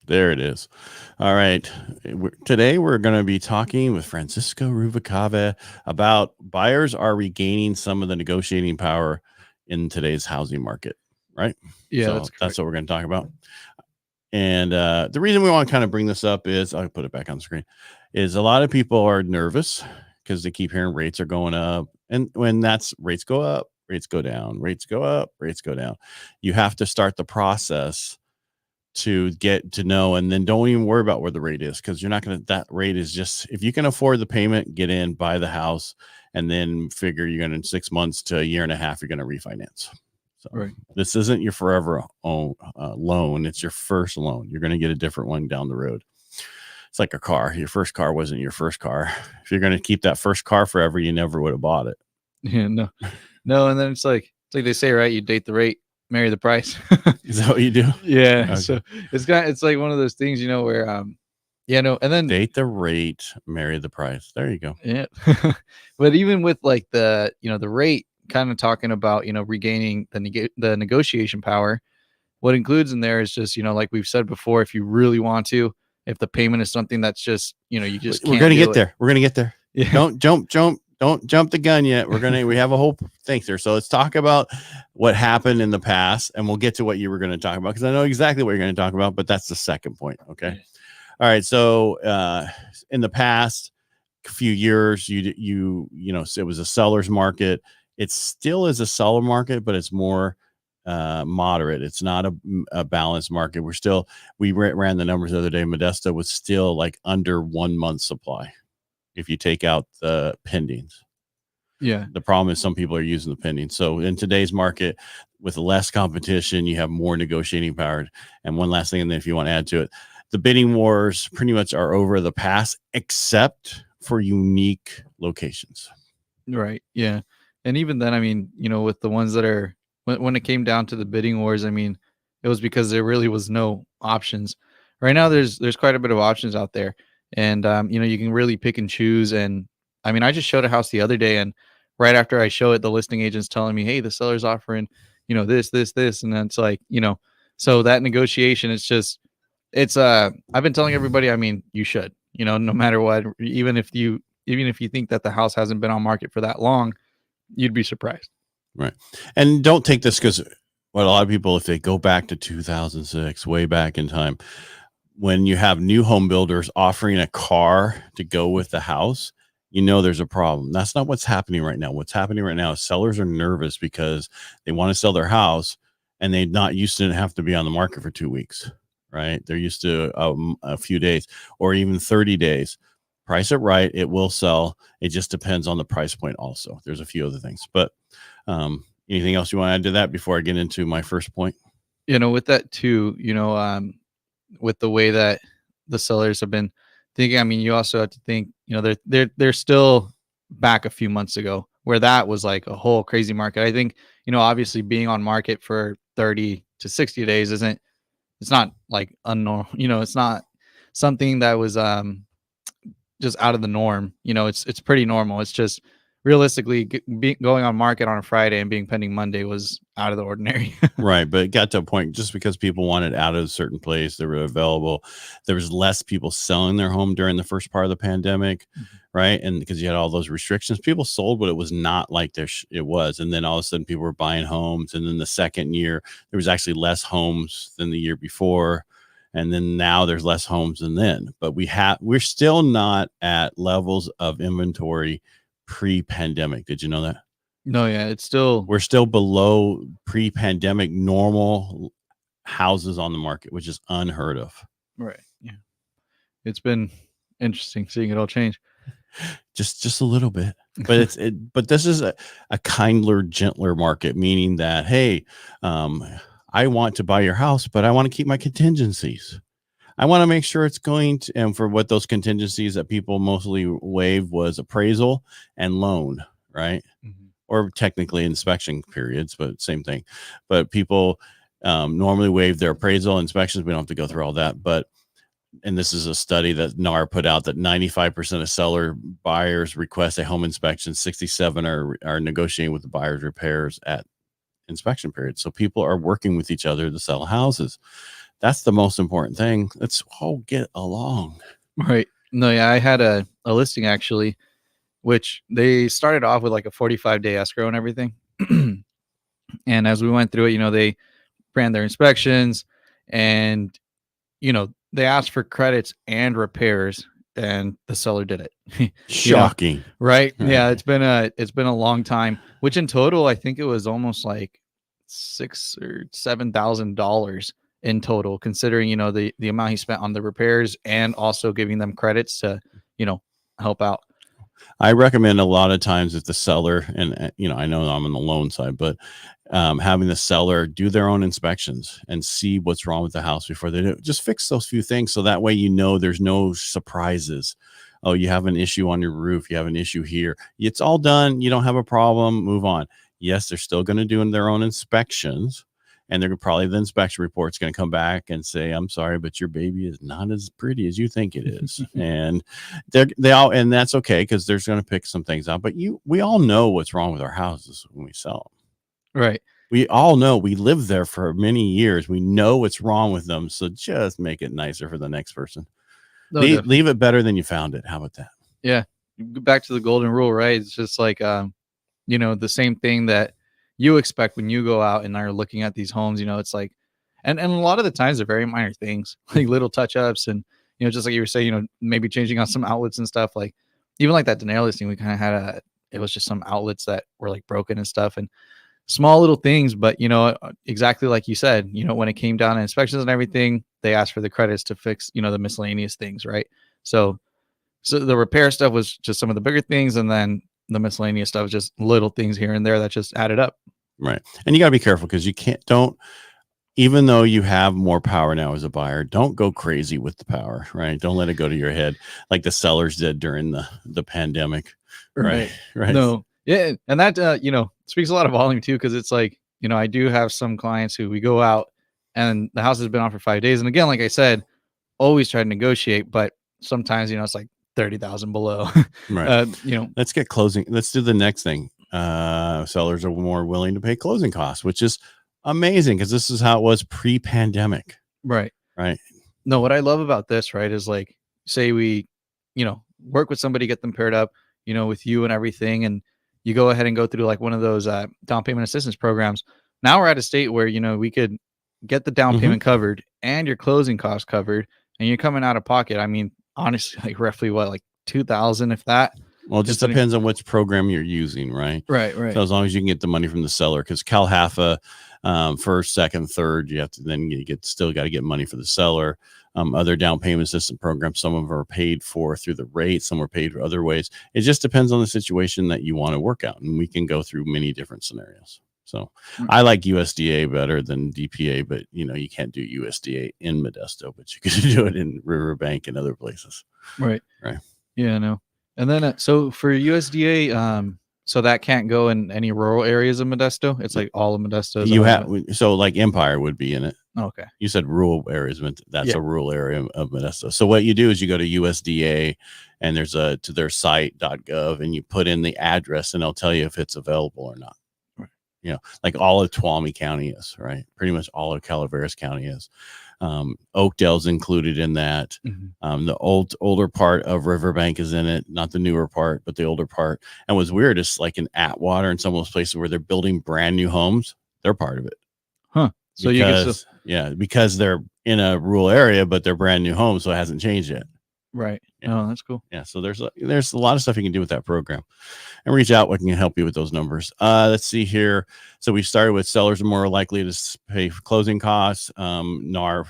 There it is. All right. Today we're going to be talking with Francisco Ruvalcaba about buyers are regaining some of the negotiating power in today's housing market, right? Yeah, So that's correct. that's what we're going to talk about. And the reason we want to kind of bring this up is, I'll put it back on the screen, is a lot of people are nervous because they keep hearing rates are going up. And when that's rates go up, rates go down, rates go up, rates go down. You have to start the process to get to know, and then don't even worry about where the rate is, because you're not going to, that rate is just, if you can afford the payment, get in, buy the house, and then figure you're going to, in 6 months to a year and a half, you're going to refinance. So Right. this isn't your forever loan. It's your first loan. You're going to get a different one down the road. It's like a car. Your first car wasn't your first car. If you're going to keep that first car forever, you never would have bought it. Yeah, no. And then it's like they say, right? You date the rate, marry the price. Is that what you do? Yeah. Okay. So it's like one of those things, where and then date the rate, marry the price. There you go. Yeah. But even with like the rate, kind of talking about regaining the negotiation power, what includes in there is just like we've said before, if you really want to, if the payment is something that's just you just we're can't gonna do get it. there. We're gonna get there. Yeah. Don't jump the gun yet. We have a whole thing there. So let's talk about what happened in the past, and we'll get to what you were going to talk about, because I know exactly what you're going to talk about, but that's the second point. Okay. Yeah. All right. So in the past few years, it was a seller's market. It still is a seller market, but it's more moderate. It's not a balanced market. We ran the numbers the other day. Modesto was still like under 1 month supply if you take out the pendings. Yeah. The problem is some people are using the pending. So in today's market, with less competition, you have more negotiating power. And one last thing, and then if you want to add to it, the bidding wars pretty much are over the past, except for unique locations. Right. Yeah. And even then, I mean, with the ones that are, when it came down to the bidding wars, I mean, it was because there really was no options. Right now, there's quite a bit of options out there, and you can really pick and choose. And I mean, I just showed a house the other day, and right after I show it, the listing agent's telling me, "Hey, the seller's offering, this, and then it's like, so that negotiation, I've been telling everybody, I mean, you should, no matter what, even if you think that the house hasn't been on market for that long, you'd be surprised. Right. And don't take this, because what a lot of people, if they go back to 2006, way back in time, when you have new home builders offering a car to go with the house, there's a problem. That's not what's happening right now. What's happening right now is sellers are nervous because they want to sell their house, and they're not used to have to be on the market for 2 weeks, right? They're used to a few days or even 30 days. Price it right, it will sell. It just depends on the price point also. There's a few other things. But anything else you want to add to that before I get into my first point? With that too, with the way that the sellers have been thinking, I mean, you also have to think, they're still back a few months ago where that was like a whole crazy market. I think, obviously being on market for 30 to 60 days it's not like unnormal, it's not something that was just out of the norm. It's pretty normal. It's just realistically going on market on a Friday and being pending Monday was out of the ordinary. Right. But it got to a point, just because people wanted out of a certain place, they were available. There was less people selling their home during the first part of the pandemic. Mm-hmm. Right. And because you had all those restrictions, people sold, but it was not like it was. And then all of a sudden people were buying homes. And then the second year, there was actually less homes than the year before. And then now there's less homes than then. But we're still not at levels of inventory pre-pandemic. Did you know that? No, yeah, we're still below pre-pandemic normal houses on the market, which is unheard of. Right. Yeah. It's been interesting seeing it all change. Just a little bit, but but this is a kinder, gentler market, meaning that, hey, I want to buy your house, but I want to keep my contingencies. I want to make sure it's going to, and for what those contingencies that people mostly waive was appraisal and loan, right? Mm-hmm. Or technically inspection periods, but same thing. But people normally waive their appraisal inspections. We don't have to go through all that, and this is a study that NAR put out, that 95% of seller buyers request a home inspection. 67 are negotiating with the buyer's repairs at inspection period. So people are working with each other to sell houses. That's the most important thing. Let's all get along. Right. No, yeah, I had a listing actually, which they started off with like a 45-day escrow and everything. And as we went through it, they ran their inspections and, they asked for credits and repairs and the seller did it. Shocking. Right. Right. Yeah. It's been a long time, which in total, I think it was almost like $6,000 or $7,000 in total, considering, the amount he spent on the repairs and also giving them credits to, help out. I recommend a lot of times if the seller, and I know I'm on the loan side, but having the seller do their own inspections and see what's wrong with the house before they do it. Just fix those few things so that way there's no surprises. Oh, you have an issue on your roof, you have an issue here. It's all done. You don't have a problem. Move on. Yes, they're still going to do their own inspections. And they're probably the inspection report's going to come back and say, "I'm sorry, but your baby is not as pretty as you think it is." And and that's okay because they're going to pick some things out. But we all know what's wrong with our houses when we sell them. Right. We all know. We lived there for many years. We know what's wrong with them. So just make it nicer for the next person. No, Leave it better than you found it. How about that? Yeah. Back to the golden rule, right? It's just like, the same thing that you expect when you go out and are looking at these homes. It's like, and a lot of the times they're very minor things, like little touch ups, and just like you were saying, maybe changing out some outlets and stuff. Like even like that Denali listing, we kind of had it was just some outlets that were like broken and stuff, and small little things. But exactly like you said, when it came down to inspections and everything, they asked for the credits to fix the miscellaneous things, right? So the repair stuff was just some of the bigger things, and then the miscellaneous stuff was just little things here and there that just added up. Right. And you got to be careful because even though you have more power now as a buyer, don't go crazy with the power, right? Don't let it go to your head like the sellers did during the pandemic. Right. Right. No. Yeah. And that, speaks a lot of volume too. Cause it's like, I do have some clients who we go out and the house has been on for 5 days. And again, like I said, always try to negotiate, but sometimes, it's like 30,000 below. Right. Let's get closing. Let's do the next thing. Sellers are more willing to pay closing costs, which is amazing because this is how it was pre-pandemic. Right. Right. No, what I love about this, right, is like, say we, work with somebody, get them paired up, with you and everything. And you go ahead and go through like one of those down payment assistance programs. Now we're at a state where, we could get the down payment covered and your closing costs covered, and you're coming out of pocket. I mean, honestly, like roughly what, like 2,000, if that. Well, it just depends on which program you're using, right? Right. So as long as you can get the money from the seller, because CalHFA, first, second, third, you have to then still got to get money for the seller. Other down payment assistance programs, some of them are paid for through the rate, some are paid for other ways. It just depends on the situation that you want to work out, and we can go through many different scenarios. So I like USDA better than DPA, but you can't do USDA in Modesto, but you can do it in Riverbank and other places. Right. Right. Yeah, no. And then, so for USDA, so that can't go in any rural areas of Modesto. It's like all of Modesto. So like Empire would be in it. Okay. You said rural areas, but that's a rural area of Modesto. So what you do is you go to USDA and there's to their site.gov and you put in the address and they'll tell you if it's available or not. Right. Like all of Tuolumne County is, right? Pretty much all of Calaveras County is. Oakdale's included in that. Mm-hmm. The older part of Riverbank is in it, not the newer part, but the older part. And what's weird is like in Atwater and some of those places where they're building brand new homes, they're part of it. Huh. So because they're in a rural area, but they're brand new homes, so it hasn't changed yet. Right. Yeah. Oh, that's cool. Yeah. So there's a lot of stuff you can do with that program, and reach out. We can help you with those numbers. Let's see here. So we started with sellers are more likely to pay for closing costs. Realtor.com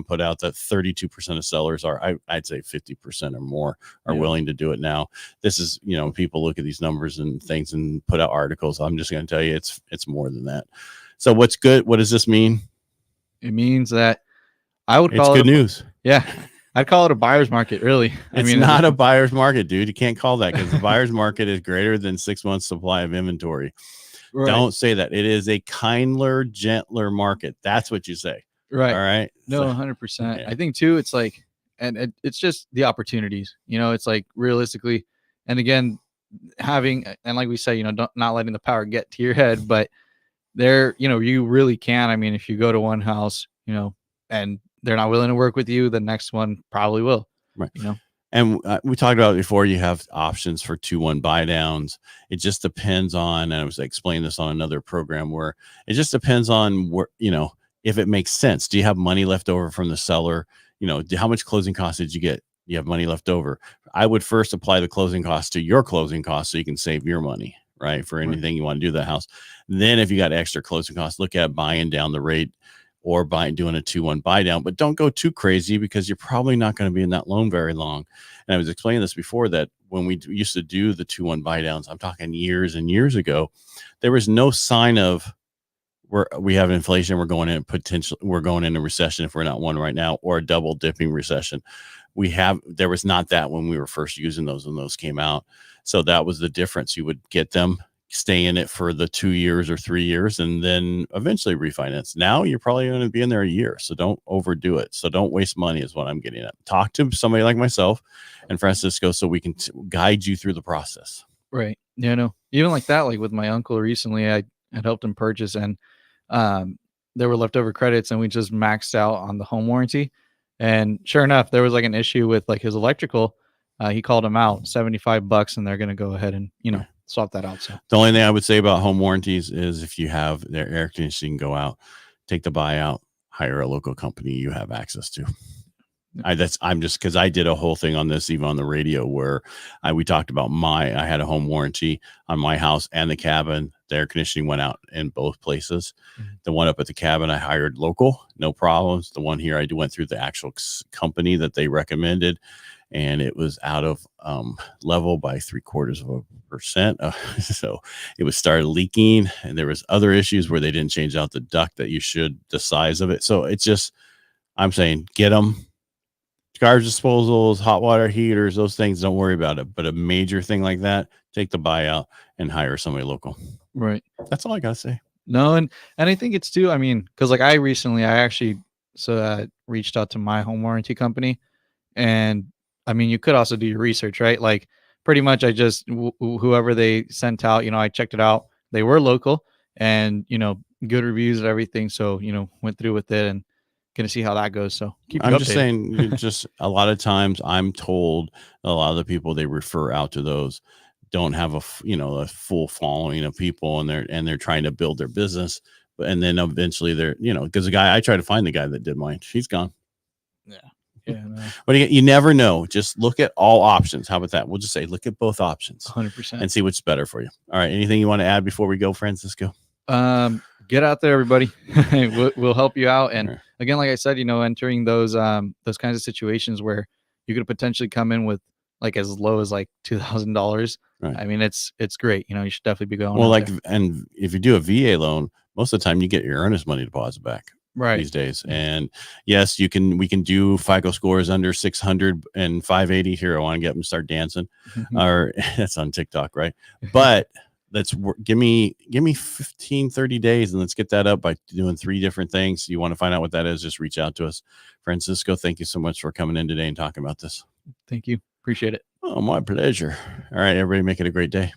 put out that 32% of sellers I'd say 50% or more are willing to do it now. This is, people look at these numbers and things and put out articles. I'm just going to tell you it's more than that. So what's good? What does this mean? It means that I would call it's good news. Yeah. I'd call it a buyer's market, really. It's not a buyer's market, dude. You can't call that because the buyer's market is greater than 6 months supply of inventory. Right. Don't say that. It is a kindler, gentler market. That's what you say. Right. All right. No, 100%. Yeah. I think too, it's like, and it's just the opportunities, it's like realistically, and again, having, and like we say, not letting the power get to your head, but there, you really can. I mean, if you go to one house, and they're not willing to work with you, the next one probably will, Right. you know? And we talked about before, you have options for 2-1 buy downs. It just depends on, and I was explaining this on another program, where it just depends on where, if it makes sense. Do you have money left over from the seller? How much closing costs did you get? You have money left over. I would first apply the closing costs to your closing costs so you can save your money, right? For anything you want to do to the house. Then if you got extra closing costs, look at buying down the rate or doing a 2-1 buy down, but don't go too crazy because you're probably not going to be in that loan very long. And I was explaining this before, that when we used to do the 2-1 buy downs, I'm talking years and years ago, there was no sign of we have inflation, we're going in a recession if we're not one right now, or a double dipping recession. There was not that when we were first using those, when those came out. So that was the difference. You would get them, stay in it for the 2 years or 3 years, and then eventually refinance. Now you're probably going to be in there a year, so don't overdo it. So don't waste money is what I'm getting at. Talk to somebody like myself and Francisco so we can guide you through the process. Right. Yeah, no, even like that, like with my uncle recently, I had helped him purchase, and there were leftover credits, and we just maxed out on the home warranty. And sure enough, there was like an issue with like his electrical. He called him out, $75, and they're going to go ahead and, swap that out. So the only thing I would say about home warranties is if you have their air conditioning go out, take the buyout, hire a local company you have access to. I'm just, because I did a whole thing on this, even on the radio, where we talked about I had a home warranty on my house and the cabin. The air conditioning went out in both places. Mm-hmm. The one up at the cabin, I hired local, no problems. The one here, I went through the actual company that they recommended, and it was out of level by 0.75%. So it was started leaking, and there was other issues where they didn't change out the duct that you should, the size of it. So it's just, I'm saying, get them. Garbage disposals, hot water heaters, those things, don't worry about it. But a major thing like that, take the buyout and hire somebody local. Right. That's all I gotta say. No, and I think it's too, I mean, because like I actually reached out to my home warranty company, and I mean, you could also do your research, right? Like pretty much I just whoever they sent out, I checked it out. They were local, and good reviews and everything. So went through with it, and gonna see how that goes. So I'm just saying, just a lot of times I'm told a lot of the people they refer out to those don't have a full following of people, and they're trying to build their business, and then eventually they're because I tried to find the guy that did mine, she's gone. Yeah. No. But you never know. Just look at all options. How about that? We'll just say look at both options, 100%, and see what's better for you. All right. Anything you want to add before we go, Francisco? Get out there, everybody. We'll help you out. And again, like I said, entering those kinds of situations where you could potentially come in with like as low as like $2,000. Right. I mean, it's great. You should definitely be going. Well, and if you do a VA loan, most of the time you get your earnest money deposit back. Right. These days. And yes, we can do FICO scores under 600 and 580 here. I want to get them to start dancing. Or that's on TikTok, right? But give me 15, 30 days, and let's get that up by doing 3 different things. You want to find out what that is, just reach out to us. Francisco, thank you so much for coming in today and talking about this. Thank you. Appreciate it. Oh, my pleasure. All right, everybody, make it a great day.